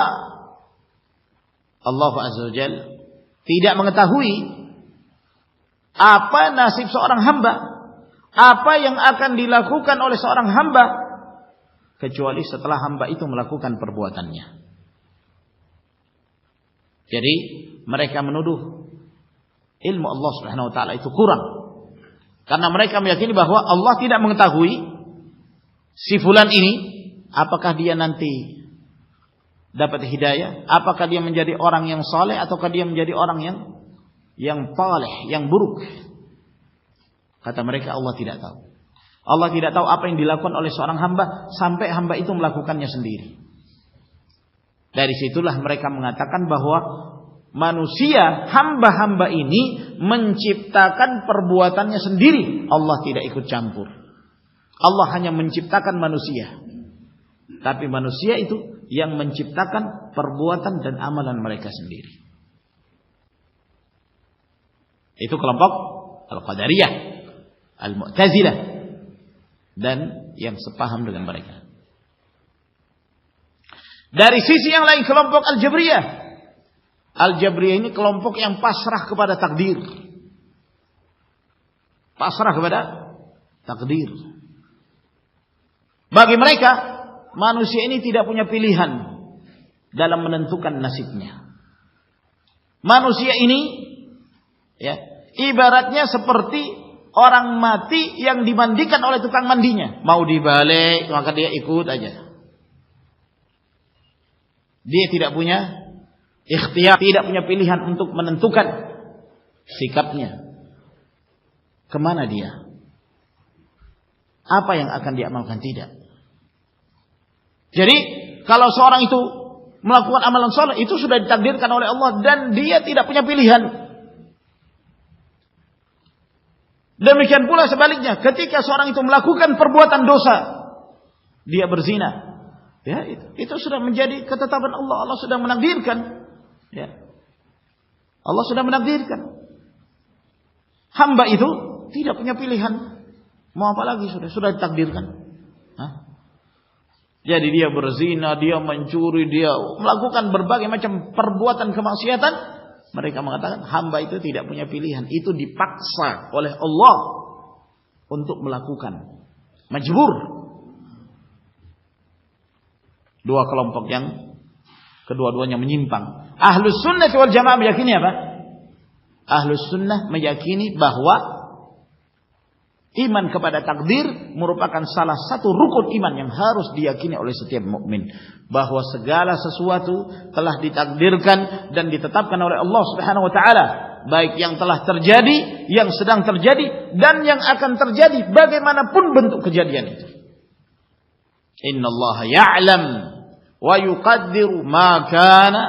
Allah Azza wa Jalla tidak mengetahui apa nasib seorang hamba, apa yang akan dilakukan oleh seorang hamba kecuali setelah hamba itu melakukan perbuatannya. Jadi mereka menuduh ilmu Allah Subhanahu wa taala itu kurang. Karena mereka meyakini bahwa Allah tidak mengetahui si fulan ini apakah dia nanti dapat hidayah, apakah dia menjadi orang yang saleh ataukah dia menjadi orang yang taleh, yang buruk. Kata mereka Allah tidak tahu. Allah tidak tahu apa yang dilakukan oleh seorang hamba sampai hamba itu melakukannya sendiri. Dari situlah mereka mengatakan bahwa manusia, hamba-hamba ini menciptakan perbuatannya sendiri. Allah tidak ikut campur. Allah hanya menciptakan manusia. Tapi manusia itu yang menciptakan perbuatan dan amalan mereka sendiri. Itu kelompok Al-Qadariyah, Al-Mu'tazilah, dan yang sepaham dengan mereka. Dari sisi yang lain kelompok Al-Jabriyah. Al-Jabriyah ini kelompok yang pasrah kepada takdir. Pasrah kepada takdir. Bagi mereka, manusia ini tidak punya pilihan dalam menentukan nasibnya. Manusia ini ya, ibaratnya seperti orang mati yang dimandikan oleh tukang mandinya. Mau dibalik, maka dia ikut aja. Dia tidak punya ikhtiar, tidak punya pilihan untuk menentukan sikapnya. Kemana dia? Apa yang akan dia amalkan? Tidak. Jadi kalau seorang itu melakukan amalan saleh itu sudah ditakdirkan oleh Allah dan dia tidak punya pilihan. Demikian pula sebaliknya, ketika seorang itu melakukan perbuatan dosa, dia berzina, ya itu sudah menjadi ketetapan Allah. Allah sudah menakdirkan. Ya. Allah sudah menakdirkan. Hamba itu tidak punya pilihan. Mau apa lagi sudah ditakdirkan. Jadi dia berzina, dia mencuri, dia melakukan berbagai macam perbuatan kemaksiatan. Mereka mengatakan hamba itu tidak punya pilihan. Itu dipaksa oleh Allah untuk melakukan. Majbur. Dua kelompok yang kedua-duanya menyimpang. Ahlus sunnah wal jamaah meyakini apa? Ahlus sunnah meyakini bahwa iman kepada takdir merupakan salah satu rukun iman yang harus diyakini oleh setiap mukmin, bahwa segala sesuatu telah ditakdirkan dan ditetapkan oleh Allah Subhanahu wa taala, baik yang telah terjadi, yang sedang terjadi dan yang akan terjadi bagaimanapun bentuk kejadian itu. Innallaha ya'lam wa yuqaddiru ma kana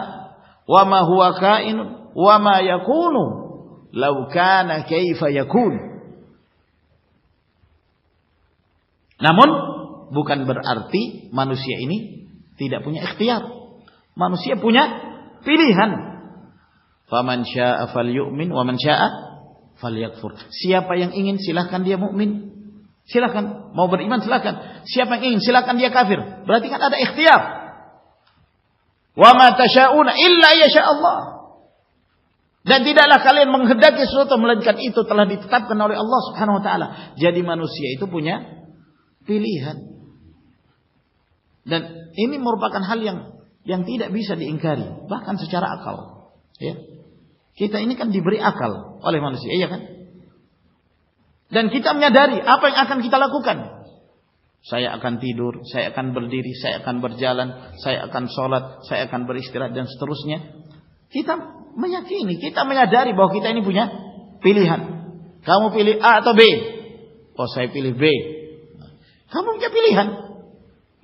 wa ma huwa kain wa ma yakunu law kana kaifa yakun. Namun bukan berarti manusia ini tidak punya ikhtiar. Manusia punya pilihan. Faman syaa'a falyu'min wa man syaa'a falyakfur. Siapa yang ingin silakan dia mukmin, silakan. Mau beriman silakan. Siapa yang ingin silakan dia kafir. Berarti kan ada ikhtiar. Wa ma tasyauna illa yasha Allah. Dan tidaklah kalian menghendaki sesuatu melainkan itu telah ditetapkan oleh Allah Subhanahu wa taala. Jadi manusia itu punya pilihan. Dan ini merupakan hal yang tidak bisa diingkari, bahkan secara akal. Ya. Kita ini kan diberi akal oleh manusia, iya kan? Dan kita menyadari apa yang akan kita lakukan. Saya akan tidur, saya akan berdiri, saya akan berjalan, saya akan sholat, saya akan beristirahat dan seterusnya. Kita meyakini, kita menyadari bahwa kita ini punya pilihan. Kamu pilih A atau B? Oh, saya pilih B. Kamu punya pilihan.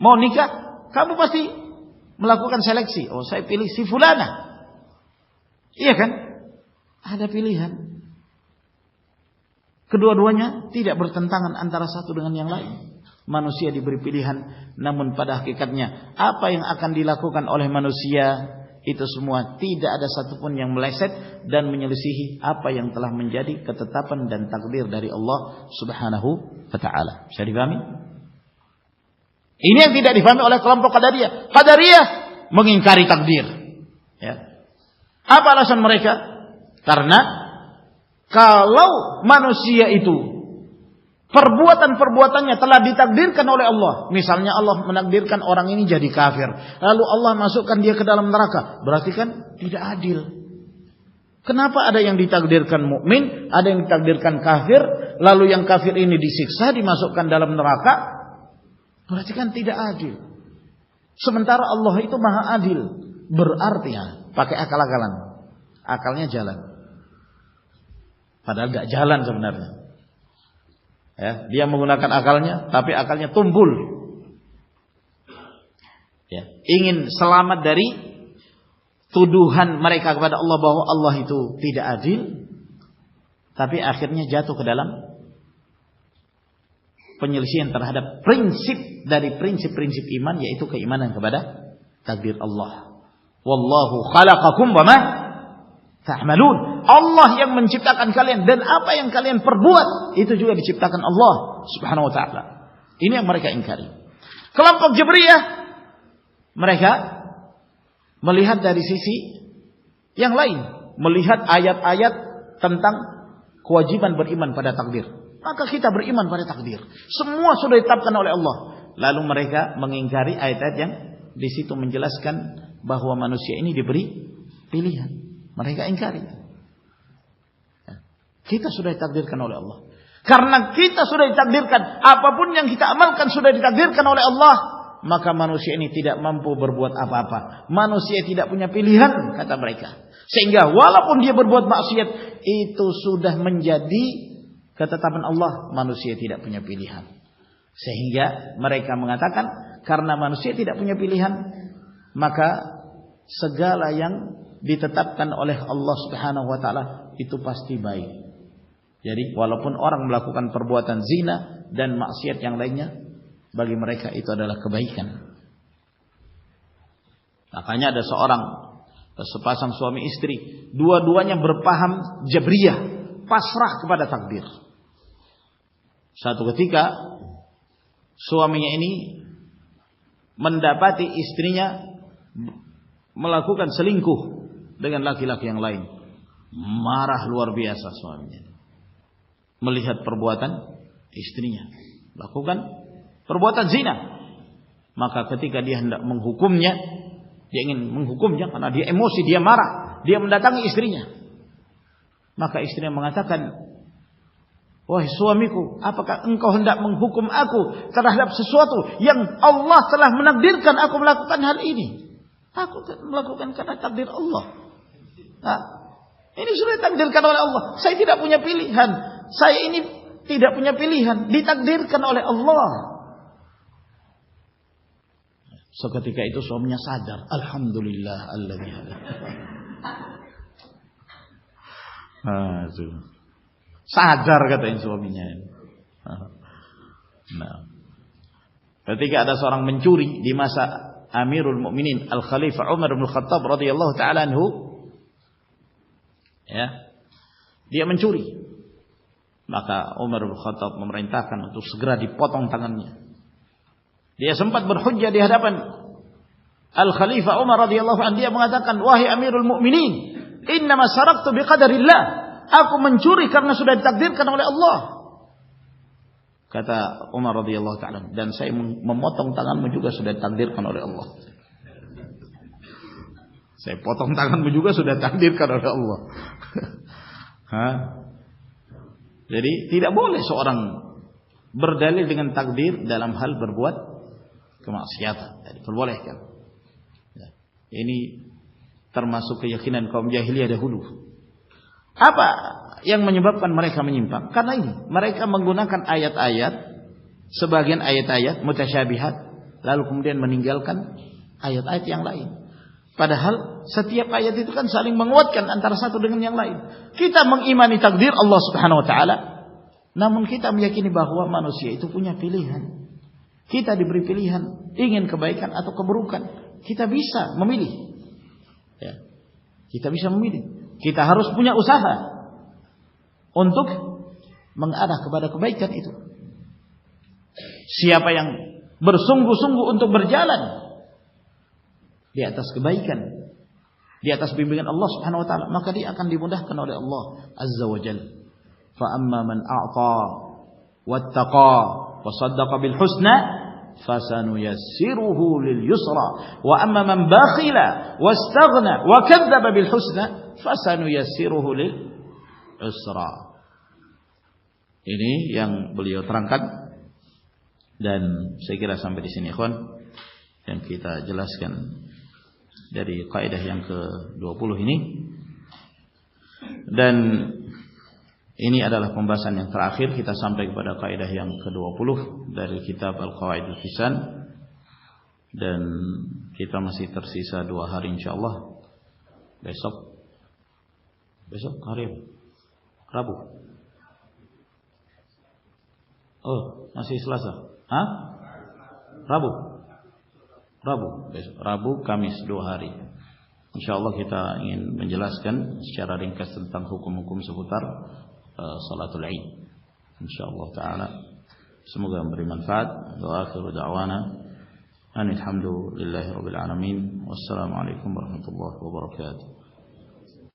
Mau nikah, kamu pasti melakukan seleksi. Oh, saya pilih si fulana. Iya kan? Ada pilihan. Kedua-duanya tidak bertentangan antara satu dengan yang lain. Manusia diberi pilihan, namun pada hakikatnya apa yang akan dilakukan oleh manusia itu semua tidak ada satupun yang meleset dan menyelisihi apa yang telah menjadi ketetapan dan takdir dari Allah Subhanahu wa taala. Bisa dipahami? Ini yang tidak dipahami oleh kelompok Qadariyah. Qadariyah mengingkari takdir. Ya. Apa alasan mereka? Karena kalau manusia itu perbuatan-perbuatannya telah ditakdirkan oleh Allah. Misalnya Allah menakdirkan orang ini jadi kafir, lalu Allah masukkan dia ke dalam neraka. Berarti kan tidak adil. Kenapa ada yang ditakdirkan mukmin, ada yang ditakdirkan kafir, lalu yang kafir ini disiksa, dimasukkan dalam neraka? Berarti kan tidak adil. Sementara Allah itu maha adil. Berarti ya, pakai akal-akalan. Akalnya jalan. Padahal gak jalan sebenarnya. Ya, dia menggunakan akalnya, tapi akalnya tumbul. Ya, ingin selamat dari tuduhan mereka kepada Allah bahwa Allah itu tidak adil, tapi akhirnya jatuh ke dalam penyelisihan terhadap prinsip dari prinsip-prinsip iman, yaitu keimanan kepada takdir Allah. Wallahu khalaqakum wa ma ta'malun. Allah yang menciptakan kalian dan apa yang kalian perbuat itu juga diciptakan Allah Subhanahu wa taala. Ini yang mereka ingkari. Kelompok Jabriyah mereka melihat dari sisi yang lain, melihat ayat-ayat tentang kewajiban beriman pada takdir. Maka kita beriman pada takdir. Semua sudah ditetapkan oleh Allah. Lalu mereka mengingkari ayat-ayat yang di situ menjelaskan bahwa manusia ini diberi pilihan. Mereka ingkari. Kita sudah ditakdirkan oleh Allah. Karena kita sudah ditakdirkan, apapun yang kita amalkan sudah ditakdirkan oleh Allah, maka manusia ini tidak mampu berbuat apa-apa. Manusia tidak punya pilihan, kata mereka. Sehingga walaupun dia berbuat maksiat, itu sudah menjadi ketetapan Allah, manusia tidak punya pilihan. Sehingga mereka mengatakan, karena manusia tidak punya pilihan, maka segala yang ditetapkan oleh Allah Subhanahu wa taala itu pasti baik. Jadi walaupun orang melakukan perbuatan zina dan maksiat yang lainnya, bagi mereka itu adalah kebaikan. Makanya ada sepasang suami istri, dua-duanya berpaham Jabriyah, pasrah kepada takdir. Satu ketika suaminya ini mendapati istrinya melakukan selingkuh dengan laki-laki yang lain. Marah luar biasa suaminya melihat perbuatan istrinya lakukan perbuatan zina. Maka ketika dia hendak menghukumnya, dia ingin menghukumnya karena dia emosi, dia marah, dia mendatangi istrinya. Maka istrinya mengatakan, wahai suamiku, apakah engkau hendak menghukum aku terhadap sesuatu yang Allah telah menakdirkan aku melakukan hal ini? Aku melakukan karena takdir Allah. Nah, ini sudah ditakdirkan oleh Allah. Saya tidak punya pilihan. Saya ini tidak punya pilihan. Ditakdirkan oleh Allah. Seketika itu suaminya sadar. Alhamdulillah alladzi sadar katanya suaminya. Nah, ketika ada seorang mencuri di masa Amirul Mukminin Al-Khalifah Umar bin Khattab radhiyallahu taala anhu, ya, dia mencuri. Maka Umar bin Khattab memerintahkan untuk segera dipotong tangannya. Dia sempat berhujjah di hadapan Al-Khalifah Umar radhiyallahu anhu, dia mengatakan, "Wahai Amirul Mukminin, innama saraktu biqadarillah." Aku mencuri karena sudah ditakdirkan oleh Allah. Kata Umar radhiyallahu taala, dan saya memotong tanganmu juga sudah ditakdirkan oleh Allah. Saya potong tanganmu juga sudah ditakdirkan oleh Allah. Jadi tidak boleh seorang berdalil dengan takdir dalam hal berbuat kemaksiatan. Jadi diperbolehkan. Ini termasuk keyakinan kaum jahiliyah dahulu. Apa yang menyebabkan mereka menyimpang? Karena ini, mereka menggunakan ayat-ayat, sebagian ayat-ayat mutasyabihat, lalu kemudian meninggalkan ayat-ayat yang lain. Padahal setiap ayat itu kan saling menguatkan antara satu dengan yang lain. Kita mengimani takdir Allah Subhanahu wa taala, namun kita meyakini bahwa manusia itu punya pilihan. Kita diberi pilihan, ingin kebaikan atau keburukan. Kita bisa memilih. Ya. Kita bisa memilih. Kita harus punya usaha untuk mengarah kepada kebaikan itu. Siapa yang bersungguh-sungguh untuk berjalan di atas kebaikan, di atas bimbingan Allah Subhanahu wa taala, maka dia akan dimudahkan oleh Allah Azza wa Jalla. Fa amma man a'ta wattaqa wa saddaqa bil husna fasanuyassiruhu lil yusra wa amma man bakhila wastaghna wa kadzdzaba bil husna fasanuyassiruhu lil usra. Ini yang beliau terangkan, dan saya kira sampai di sini ikhwan yang kita jelaskan dari kaidah yang ke-20 ini. Dan ini adalah pembahasan yang terakhir, kita sampai kepada kaidah yang ke-20 dari kitab Al-Qawaidul Hisan, dan kita masih tersisa 2 hari insyaallah. Besok hari apa? Rabu. Oh, masih Selasa. Rabu, besok Rabu, Kamis, 2 hari. Insyaallah kita ingin menjelaskan secara ringkas tentang hukum-hukum seputar salatul Id. Insyaallah taala semoga memberi manfaat. Wa akhiru da'wana alhamdulillahirabbil alamin. Wassalamualaikum warahmatullahi wabarakatuh.